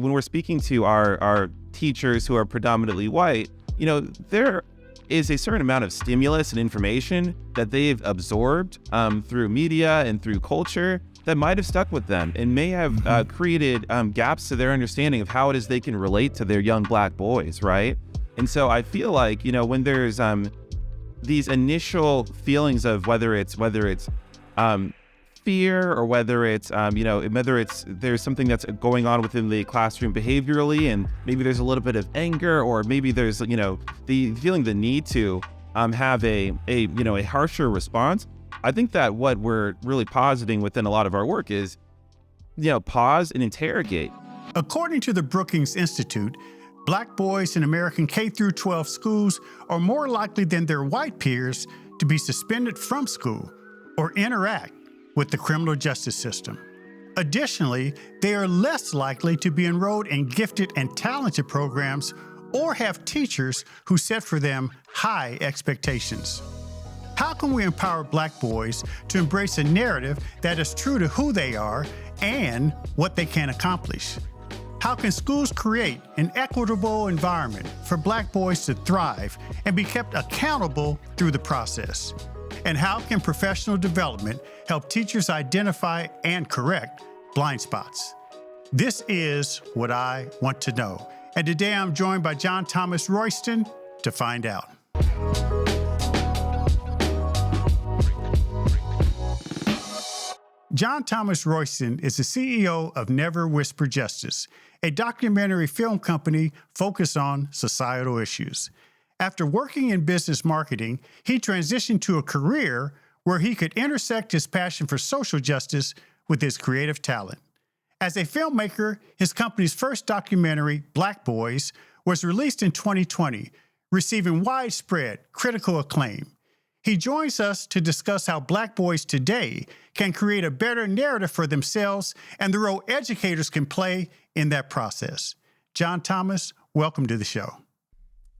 When we're speaking to our teachers who are predominantly white, there is a certain amount of stimulus and information that they've absorbed through media and through culture that might have stuck with them and may have created gaps to their understanding of how it is they can relate to their young Black boys, right? And so I feel like, when there's these initial feelings of whether it's fear or whether it's there's something that's going on within the classroom behaviorally, and maybe there's a little bit of anger, or maybe there's the feeling the need to have a harsher response. I think that what we're really positing within a lot of our work is pause and interrogate. According to the Brookings Institute, Black boys in American K-12 schools are more likely than their white peers to be suspended from school or interact with the criminal justice system. Additionally, they are less likely to be enrolled in gifted and talented programs or have teachers who set for them high expectations. How can we empower Black boys to embrace a narrative that is true to who they are and what they can accomplish? How can schools create an equitable environment for Black boys to thrive and be kept accountable through the process? And how can professional development help teachers identify and correct blind spots? This is what I want to know. And today I'm joined by Jon-Thomas Royston to find out. Jon-Thomas Royston is the CEO of Never Whisper Justice, a documentary film company focused on societal issues. After working in business marketing, he transitioned to a career where he could intersect his passion for social justice with his creative talent. As a filmmaker, his company's first documentary, Black Boys, was released in 2020, receiving widespread critical acclaim. He joins us to discuss how Black boys today can create a better narrative for themselves and the role educators can play in that process. Jon-Thomas, welcome to the show.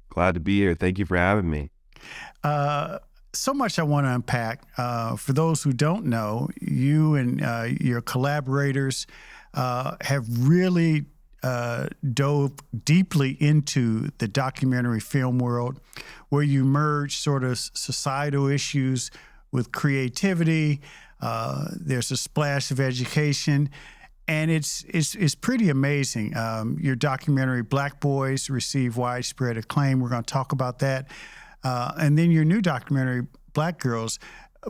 Glad to be here. Thank you for having me. So much I want to unpack. For those who don't know, you and your collaborators have really dove deeply into the documentary film world, where you merge sort of societal issues with creativity. There's a splash of education. And it's pretty amazing. Your documentary, Black Boys, received widespread acclaim. We're going to talk about that. And then your new documentary, Black Girls.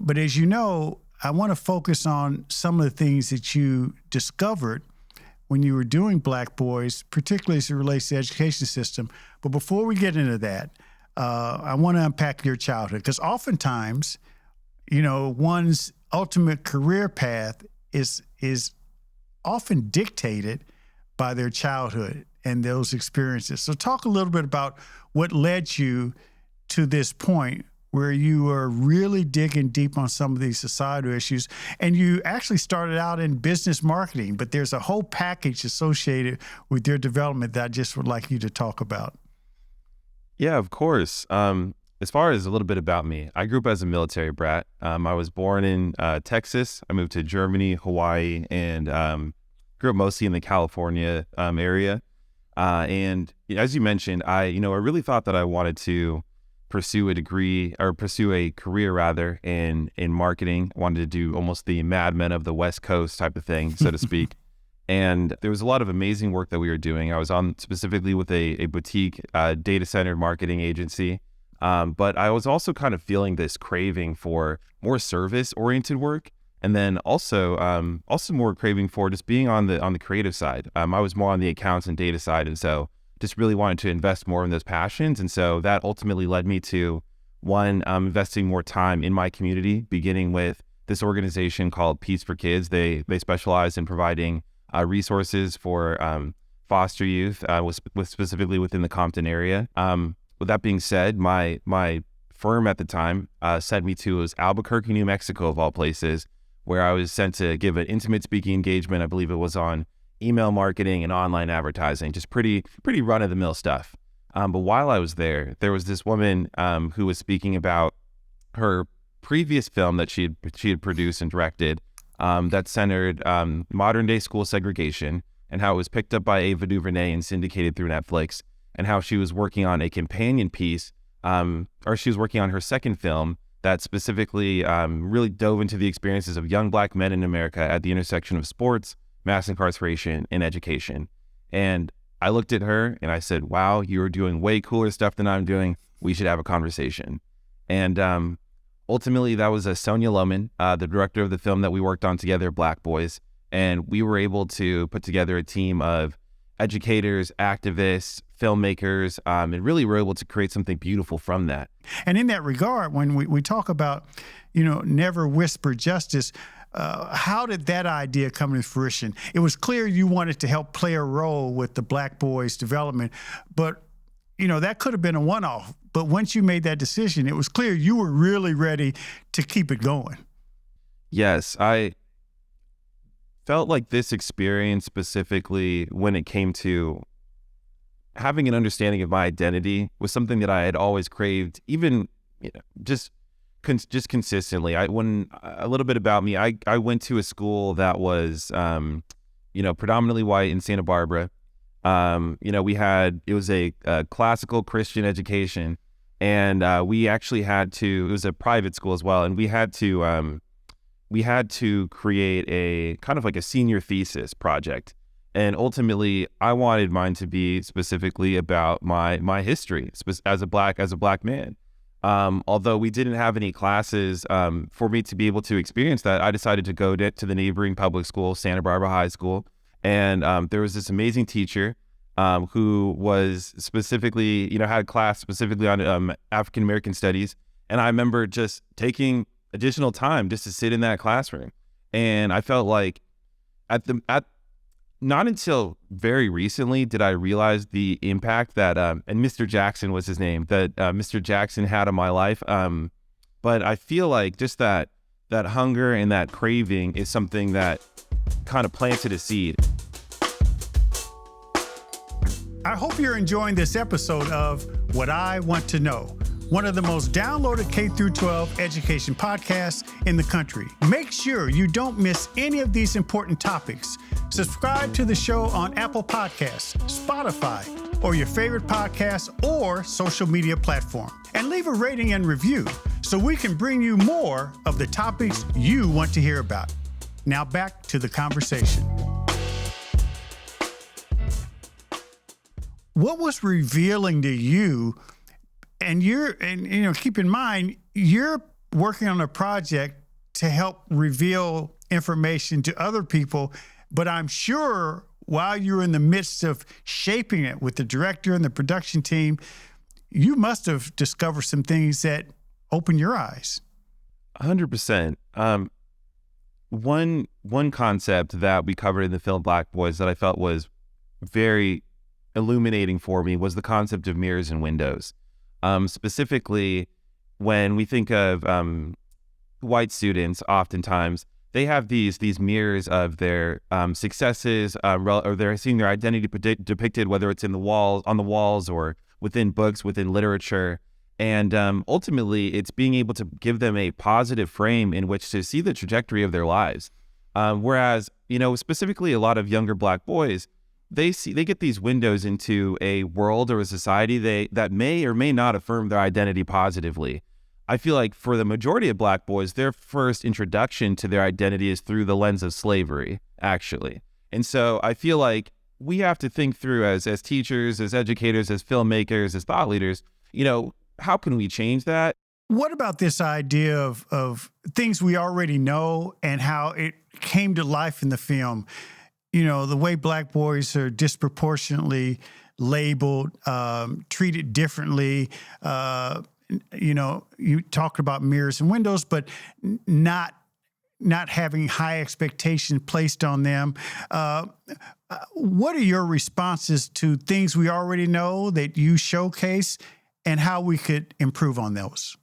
But as you know, I want to focus on some of the things that you discovered when you were doing Black Boys, particularly as it relates to the education system. But before we get into that, I want to unpack your childhood. Because oftentimes, one's ultimate career path is often dictated by their childhood and those experiences. So talk a little bit about what led you to this point where you are really digging deep on some of these societal issues. And you actually started out in business marketing, but there's a whole package associated with your development that I just would like you to talk about. Yeah, of course. As far as a little bit about me, I grew up as a military brat. I was born in Texas. I moved to Germany, Hawaii, and grew up mostly in the California area. And as you mentioned, I really thought that I wanted to pursue a career rather in marketing. I wanted to do almost the Mad Men of the West Coast type of thing, so to speak. And there was a lot of amazing work that we were doing. I was on specifically with a boutique data center marketing agency. But I was also kind of feeling this craving for more service-oriented work, and then also more craving for just being on the creative side. I was more on the accounts and data side, and so just really wanted to invest more in those passions. And so that ultimately led me to investing more time in my community, beginning with this organization called Peace for Kids. They specialize in providing resources for foster youth, specifically within the Compton area. With that being said, my firm at the time sent me to Albuquerque, New Mexico, of all places, where I was sent to give an intimate speaking engagement. I believe it was on email marketing and online advertising, just pretty run-of-the-mill stuff. But while I was there was this woman who was speaking about her previous film that she had produced and directed that centered modern-day school segregation and how it was picked up by Ava DuVernay and syndicated through Netflix, and how she was working on a companion piece, or she was working on her second film that specifically really dove into the experiences of young Black men in America at the intersection of sports, mass incarceration, and education. And I looked at her and I said, wow, you're doing way cooler stuff than I'm doing. We should have a conversation. And ultimately, that was Sonia Lohman, the director of the film that we worked on together, Black Boys. And we were able to put together a team of educators, activists, filmmakers, and really were able to create something beautiful from that. And in that regard, when we talk about, never whisper justice, how did that idea come to fruition? It was clear you wanted to help play a role with the Black Boys development, but that could have been a one-off. But once you made that decision, it was clear you were really ready to keep it going. Yes, I felt like this experience specifically when it came to having an understanding of my identity was something that I had always craved, even just consistently. When a little bit about me, I went to a school that was predominantly white in Santa Barbara. It was a classical Christian education, and we actually it was a private school as well, and we had to create a kind of like a senior thesis project. And ultimately, I wanted mine to be specifically about my history as a black man. Although we didn't have any classes for me to be able to experience that, I decided to go to the neighboring public school, Santa Barbara High School. And there was this amazing teacher who was specifically, had a class specifically on African American studies. And I remember just taking additional time just to sit in that classroom. And I felt like not until very recently did I realize the impact that, and Mr. Jackson was his name, that Mr. Jackson had on my life. But I feel like just that hunger and that craving is something that kind of planted a seed. I hope you're enjoying this episode of What I Want to Know, one of the most downloaded K-12 education podcasts in the country. Make sure you don't miss any of these important topics. Subscribe to the show on Apple Podcasts, Spotify, or your favorite podcast or social media platform. And leave a rating and review so we can bring you more of the topics you want to hear about. Now back to the conversation. What was revealing to you, and keep in mind, you're working on a project to help reveal information to other people, but I'm sure while you're in the midst of shaping it with the director and the production team, you must have discovered some things that opened your eyes. 100%. One concept that we covered in the film Black Boys that I felt was very illuminating for me was the concept of mirrors and windows. Specifically, when we think of white students, oftentimes they have these mirrors of their successes, or they're seeing their identity depicted, whether it's on the walls, or within books, within literature. And ultimately, it's being able to give them a positive frame in which to see the trajectory of their lives. Whereas, specifically a lot of younger Black boys, they get these windows into a world or a society that may or may not affirm their identity positively. I feel like for the majority of Black boys, their first introduction to their identity is through the lens of slavery, actually. And so I feel like we have to think through as teachers, as educators, as filmmakers, as thought leaders, how can we change that? What about this idea of things we already know and how it came to life in the film? The way Black boys are disproportionately labeled, treated differently. You talked about mirrors and windows, but not having high expectations placed on them. What are your responses to things we already know that you showcase and how we could improve on those?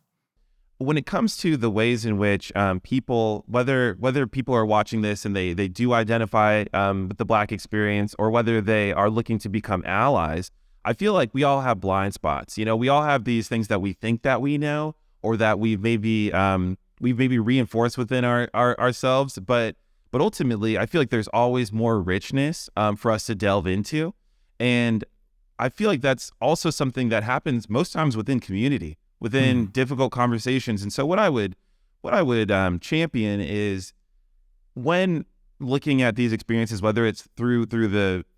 When it comes to the ways in which people, whether people are watching this and they do identify with the Black experience, or whether they are looking to become allies, I feel like we all have blind spots. We all have these things that we think that we know, or that we've maybe reinforced within ourselves. But But ultimately, I feel like there's always more richness for us to delve into. And I feel like that's also something that happens most times within community, within difficult conversations. And so what I would champion is, when looking at these experiences, whether it's through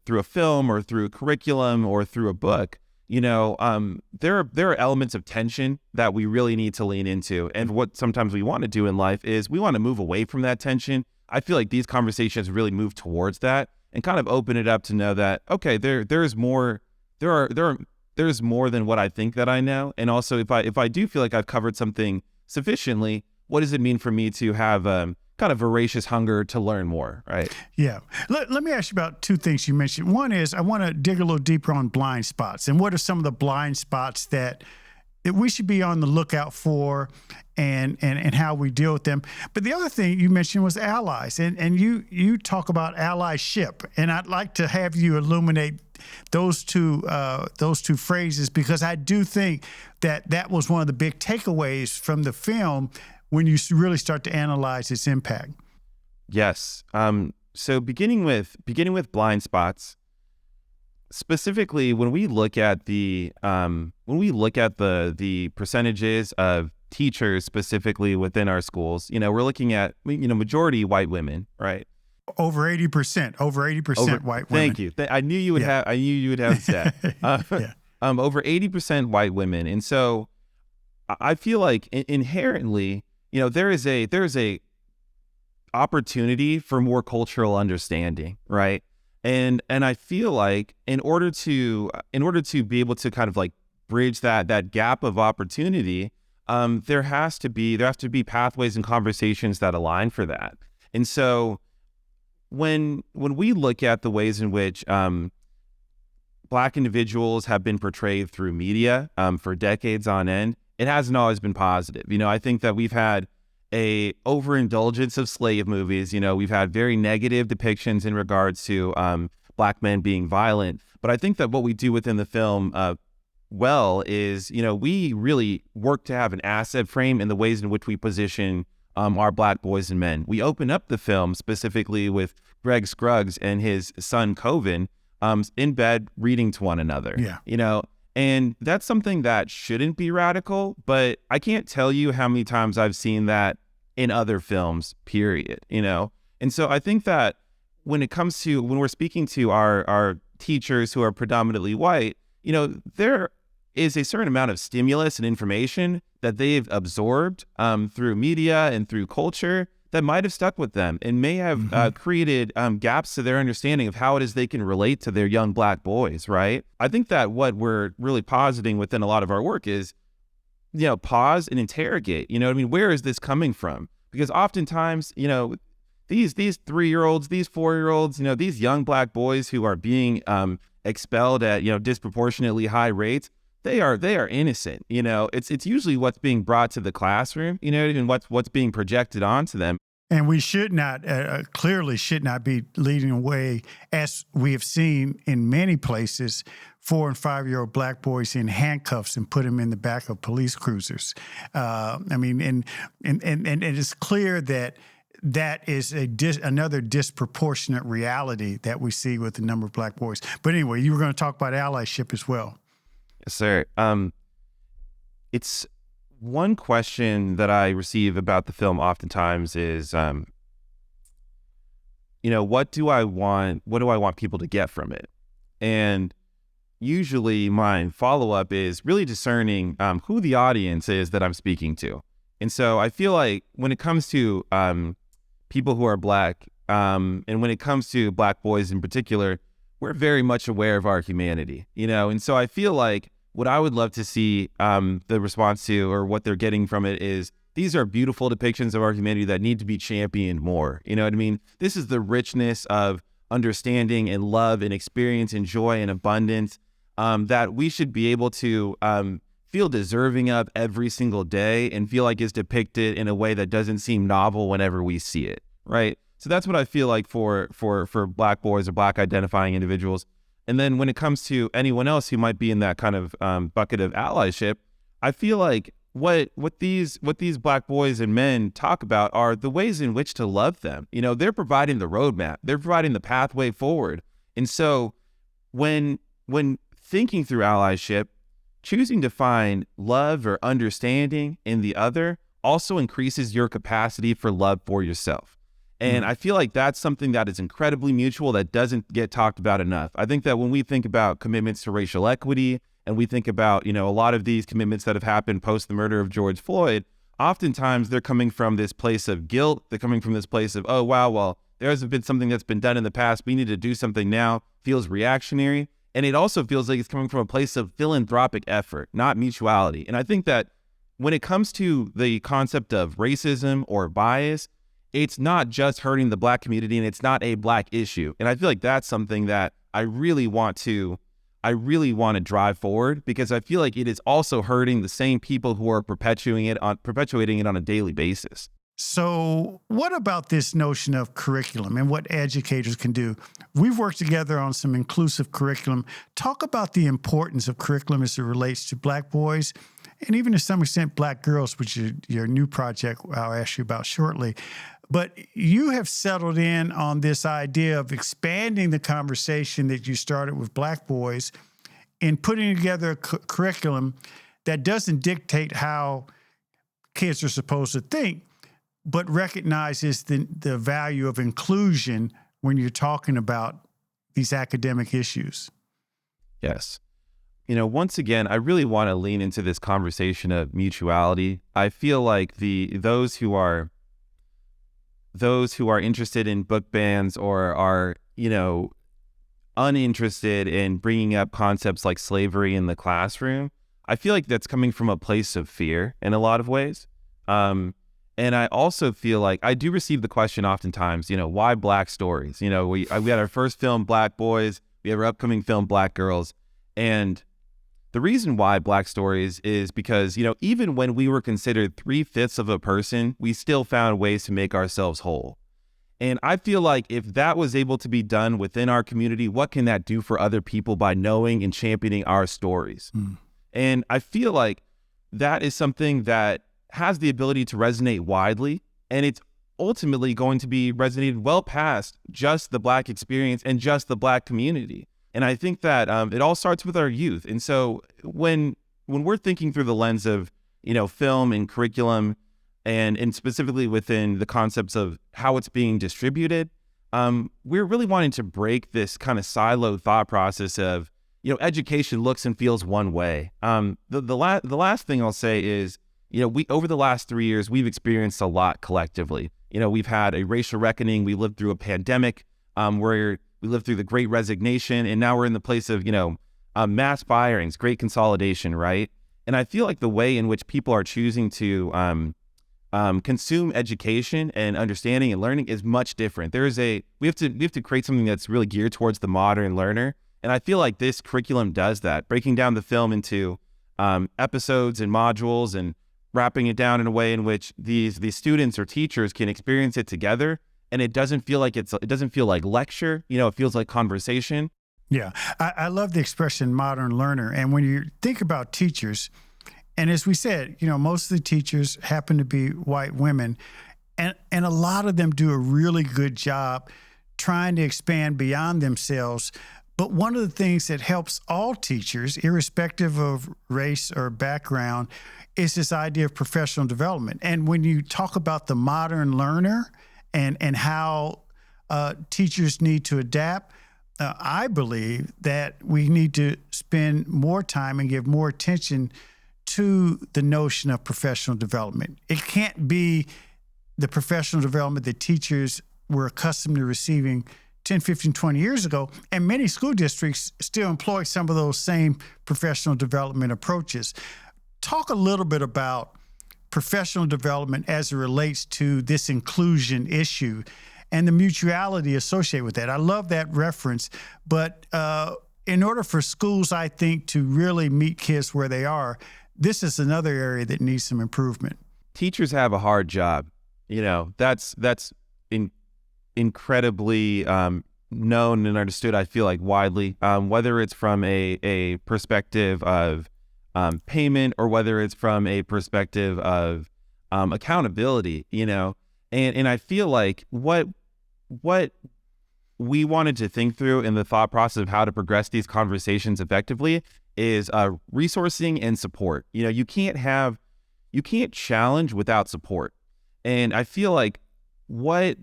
a film or through a curriculum or through a book, there are elements of tension that we really need to lean into. And what sometimes we want to do in life is we want to move away from that tension. I feel like these conversations really move towards that and kind of open it up to know that, okay, there's more than what I think that I know. And also, if I do feel like I've covered something sufficiently, what does it mean for me to have kind of voracious hunger to learn more, right? Yeah. Let me ask you about two things you mentioned. One is, I want to dig a little deeper on blind spots, and what are some of the blind spots that we should be on the lookout for, and how we deal with them. But the other thing you mentioned was allies, and you talk about allyship, and I'd like to have you illuminate those two phrases, because I do think that was one of the big takeaways from the film when you really start to analyze its impact. Yes. So beginning with blind spots, specifically when we look at the percentages of teachers specifically within our schools, we're looking at majority white women, right? Over 80% white women. Thank you. I knew you would have. I knew you would have that. Over 80% white women, and so I feel like inherently, there is a opportunity for more cultural understanding, right? And I feel like in order to be able to kind of like bridge that gap of opportunity, there have to be pathways and conversations that align for that. And so when we look at the ways in which Black individuals have been portrayed through media for decades on end, it hasn't always been positive. I think that we've had a overindulgence of slave movies. We've had very negative depictions in regards to Black men being violent. But I think that what we do within the film is, we really work to have an asset frame in the ways in which we position our Black boys and men. We open up the film specifically with Greg Scruggs and his son Coven in bed reading to one another. Yeah. And that's something that shouldn't be radical, but I can't tell you how many times I've seen that in other films, period, And so I think that when we're speaking to our teachers who are predominantly white, there is a certain amount of stimulus and information that they've absorbed through media and through culture that might have stuck with them and may have created gaps to their understanding of how it is they can relate to their young Black boys, right? I think that what we're really positing within a lot of our work is, pause and interrogate. Where is this coming from? Because oftentimes, these 3-year-olds, these 4-year-olds, these young Black boys who are being expelled at disproportionately high rates, they are innocent. It's usually what's being brought to the classroom, and what's being projected onto them. And we should not, clearly should not be leading away, as we have seen in many places, 4- and 5-year-old Black boys in handcuffs and put them in the back of police cruisers. And it's clear that is another disproportionate reality that we see with the number of Black boys. But anyway, you were going to talk about allyship as well. Yes, sir. It's one question that I receive about the film oftentimes is, what do I want people to get from it? And usually my follow-up is really discerning who the audience is that I'm speaking to. And so I feel like when it comes to people who are Black, and when it comes to Black boys in particular, we're very much aware of our humanity, and so I feel like what I would love to see the response to, or what they're getting from it, is these are beautiful depictions of our humanity that need to be championed more. You know what I mean? This is the richness of understanding and love and experience and joy and abundance that we should be able to feel deserving of every single day and feel like is depicted in a way that doesn't seem novel whenever we see it, right? So that's what I feel like for Black boys or Black identifying individuals. And then when it comes to anyone else who might be in that kind of bucket of allyship, I feel like what these Black boys and men talk about are the ways in which to love them. They're providing the roadmap, they're providing the pathway forward. And so when thinking through allyship, choosing to find love or understanding in the other also increases your capacity for love for yourself. And I feel like that's something that is incredibly mutual that doesn't get talked about enough. I think that when we think about commitments to racial equity, and we think about, a lot of these commitments that have happened post the murder of George Floyd, oftentimes they're coming from this place of guilt. They're coming from this place of, oh, wow, well, there hasn't been something that's been done in the past. We need to do something now. Feels reactionary. And it also feels like it's coming from a place of philanthropic effort, not mutuality. And I think that when it comes to the concept of racism or bias, it's not just hurting the Black community, and it's not a Black issue. And I feel like that's something that I really want to drive forward, because I feel like it is also hurting the same people who are perpetuating it on a daily basis. So what about this notion of curriculum and what educators can do? We've worked together on some inclusive curriculum. Talk about the importance of curriculum as it relates to Black boys and even to some extent Black girls, which is your new project I'll ask you about shortly. But you have settled in on this idea of expanding the conversation that you started with Black boys and putting together a curriculum that doesn't dictate how kids are supposed to think, but recognizes the value of inclusion when you're talking about these academic issues. Yes. Once again, I really want to lean into this conversation of mutuality. I feel like those who are interested in book bans or are, uninterested in bringing up concepts like slavery in the classroom, I feel like that's coming from a place of fear in a lot of ways. And I also feel like I do receive the question oftentimes, why Black stories? We had our first film, Black Boys. We have our upcoming film, Black Girls. And the reason why Black stories is because, even when we were considered 3/5 of a person, we still found ways to make ourselves whole. And I feel like if that was able to be done within our community, what can that do for other people by knowing and championing our stories? And I feel like that is something that has the ability to resonate widely, and it's ultimately going to be resonated well past just the Black experience and just the Black community. And I think that it all starts with our youth. And so when we're thinking through the lens of, film and curriculum and specifically within the concepts of how it's being distributed, we're really wanting to break this kind of siloed thought process of, education looks and feels one way. The last thing I'll say is, we over the last 3 years, we've experienced a lot collectively. We've had a racial reckoning. We lived through a pandemic where we lived through the Great Resignation, and now we're in the place of, mass firings, great consolidation, right? And I feel like the way in which people are choosing to consume education and understanding and learning is much different. We have to create something that's really geared towards the modern learner, and I feel like this curriculum does that, breaking down the film into episodes and modules and wrapping it down in a way in which these students or teachers can experience it together. And it doesn't feel like lecture, it feels like conversation. Yeah, I love the expression modern learner. And when you think about teachers, and as we said, most of the teachers happen to be white women, and a lot of them do a really good job trying to expand beyond themselves. But one of the things that helps all teachers, irrespective of race or background, is this idea of professional development. And when you talk about the modern learner, and how teachers need to adapt, I believe that we need to spend more time and give more attention to the notion of professional development. It can't be the professional development that teachers were accustomed to receiving 10, 15, 20 years ago, and many school districts still employ some of those same professional development approaches. Talk a little bit about professional development as it relates to this inclusion issue and the mutuality associated with that. I love that reference, but in order for schools, I think, to really meet kids where they are, this is another area that needs some improvement. Teachers have a hard job. That's incredibly known and understood, I feel like, widely, whether it's from a perspective of payment, or whether it's from a perspective of accountability, and I feel like what we wanted to think through in the thought process of how to progress these conversations effectively is resourcing and support. You can't challenge without support. And I feel like what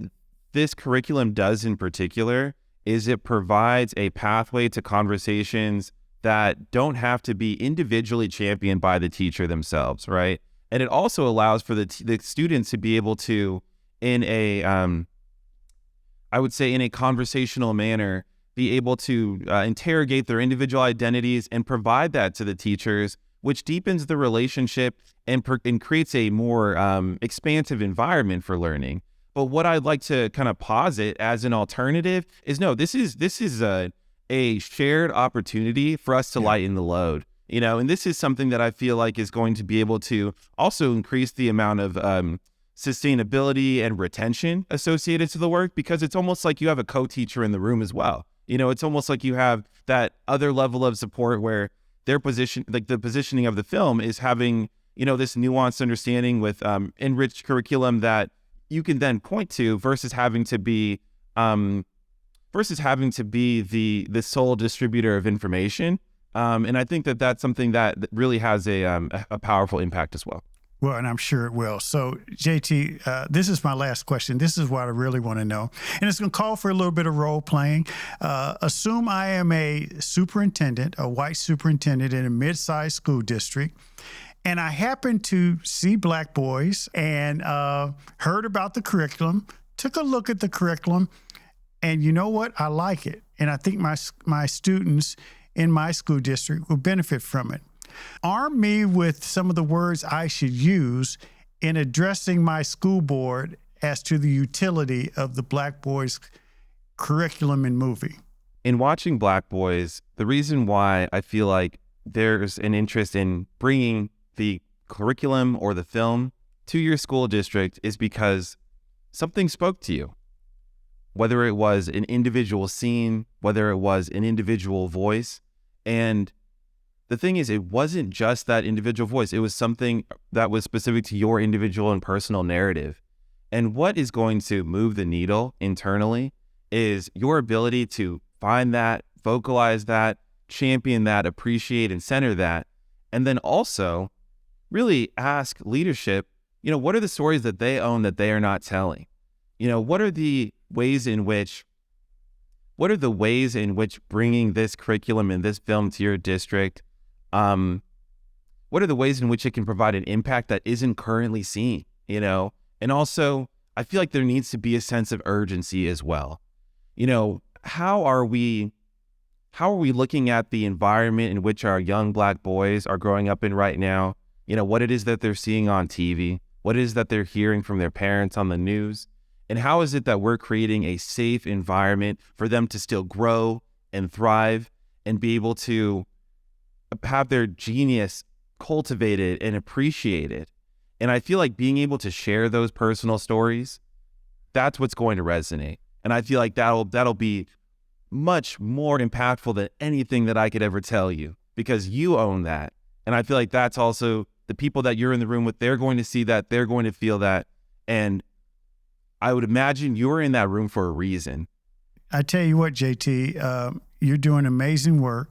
this curriculum does in particular is it provides a pathway to conversations that don't have to be individually championed by the teacher themselves, right? And it also allows for the students to be able to, in a, I would say in a conversational manner, be able to interrogate their individual identities and provide that to the teachers, which deepens the relationship and creates a more expansive environment for learning. But what I'd like to kind of posit as an alternative is, no, this is a shared opportunity for us to lighten the load, and this is something that I feel like is going to be able to also increase the amount of sustainability and retention associated to the work, because it's almost like you have a co-teacher in the room as well. It's almost like you have that other level of support where their position, like the positioning of the film, is having, this nuanced understanding with enriched curriculum that you can then point to, versus having to be the sole distributor of information. And I think that that's something that really has a powerful impact as well. Well, and I'm sure it will. So, JT, this is my last question. This is what I really want to know. And it's going to call for a little bit of role playing. Assume I am a superintendent, a white superintendent in a mid-sized school district, and I happen to see Black boys and heard about the curriculum, took a look at the curriculum, and you know what? I like it. And I think my students in my school district will benefit from it. Arm me with some of the words I should use in addressing my school board as to the utility of the Black Boys curriculum and movie. In watching Black Boys, the reason why I feel like there's an interest in bringing the curriculum or the film to your school district is because something spoke to you. Whether it was an individual scene, whether it was an individual voice. And the thing is, it wasn't just that individual voice. It was something that was specific to your individual and personal narrative. And what is going to move the needle internally is your ability to find that, vocalize that, champion that, appreciate and center that. And then also really ask leadership, what are the stories that they own that they are not telling? What are the ways in which bringing this curriculum and this film to your district, what are the ways in which it can provide an impact that isn't currently seen, And also, I feel like there needs to be a sense of urgency as well. How are we looking at the environment in which our young Black boys are growing up in right now? What it is that they're seeing on TV, what it is that they're hearing from their parents on the news, and how is it that we're creating a safe environment for them to still grow and thrive and be able to have their genius cultivated and appreciated. And I feel like being able to share those personal stories, that's what's going to resonate. And I feel like that'll be much more impactful than anything that I could ever tell you, because you own that. And I feel like that's also the people that you're in the room with, they're going to see that, they're going to feel that. And I would imagine you're in that room for a reason. I tell you what, JT, you're doing amazing work.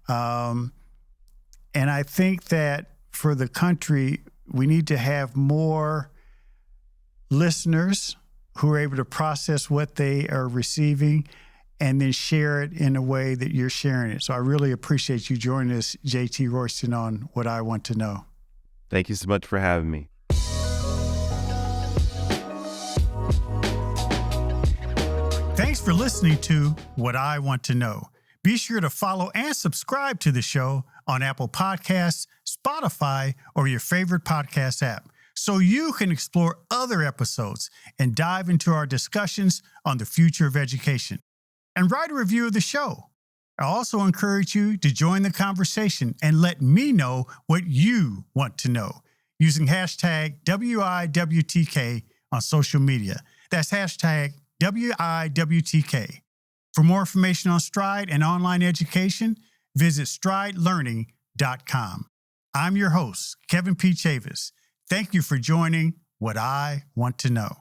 And I think that for the country, we need to have more listeners who are able to process what they are receiving and then share it in a way that you're sharing it. So I really appreciate you joining us, JT Royston, on What I Want to Know. Thank you so much for having me. Thanks for listening to What I Want to Know. Be sure to follow and subscribe to the show on Apple Podcasts, Spotify, or your favorite podcast app, so you can explore other episodes and dive into our discussions on the future of education. And write a review of the show. I also encourage you to join the conversation and let me know what you want to know using hashtag WIWTK on social media. That's hashtag WIWTK. For more information on Stride and online education, visit stridelearning.com. I'm your host, Kevin P. Chavous. Thank you for joining What I Want to Know.